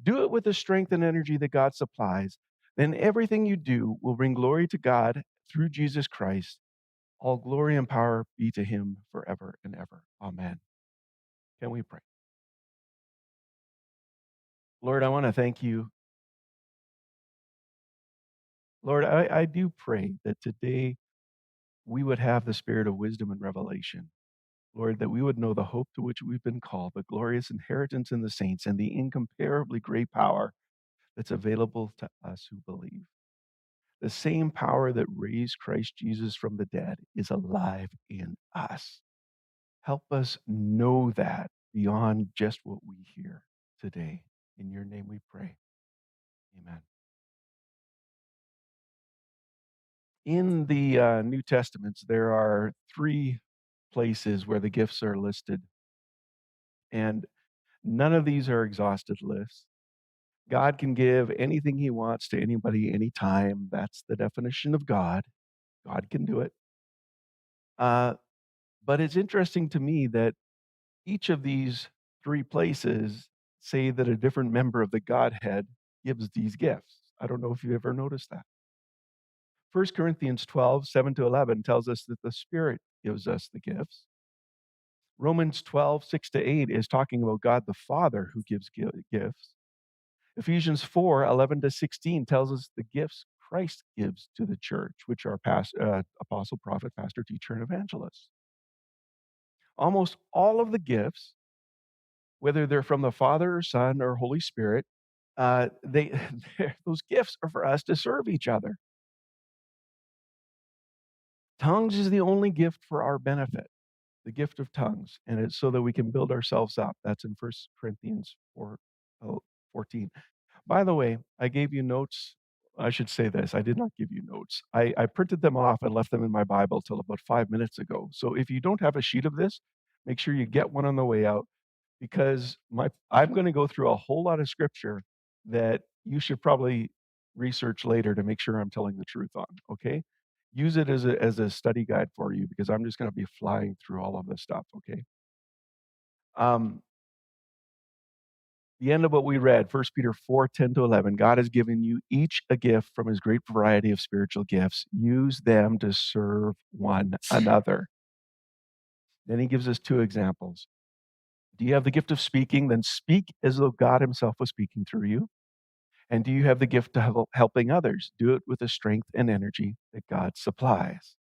Do it with the strength and energy that God supplies. Then everything you do will bring glory to God through Jesus Christ. All glory and power be to him forever and ever. Amen. Can we pray? Lord, I want to thank you. Lord, I do pray that today we would have the spirit of wisdom and revelation. Lord, that we would know the hope to which we've been called, the glorious inheritance in the saints, and the incomparably great power that's available to us who believe. The same power that raised Christ Jesus from the dead is alive in us. Help us know that beyond just what we hear today. In your name we pray. Amen. In the New Testaments, there are three places where the gifts are listed, and none of these are exhaustive lists. God can give anything he wants to anybody, anytime. That's the definition of God. God can do it. Uh, but it's interesting to me that each of these three places say that a different member of the Godhead gives these gifts. I don't know if you ever noticed that. 1 Corinthians 12, 7 to 11 tells us that the Spirit gives us the gifts. Romans 12, 6 to 8 is talking about God the Father who gives gifts. Ephesians 4, 11 to 16 tells us the gifts Christ gives to the church, which are apostle, prophet, pastor, teacher, and evangelist. Almost all of the gifts, whether they're from the Father or Son or Holy Spirit, they those gifts are for us to serve each other. Tongues is the only gift for our benefit, the gift of tongues, and it's so that we can build ourselves up. That's in 1 Corinthians 4, 14. By the way, I gave you notes. I should say this. I did not give you notes. I printed them off and left them in my Bible till about 5 minutes ago. So if you don't have a sheet of this, make sure you get one on the way out because I'm going to go through a whole lot of scripture that you should probably research later to make sure I'm telling the truth on. Okay, use it as a study guide for you because I'm just going to be flying through all of this stuff. Okay. Um, the end of what we read, 1 Peter 4, 10 to 11, God has given you each a gift from his great variety of spiritual gifts. Use them to serve one another. Then he gives us two examples. Do you have the gift of speaking? Then speak as though God himself was speaking through you. And do you have the gift of helping others? Do it with the strength and energy that God supplies.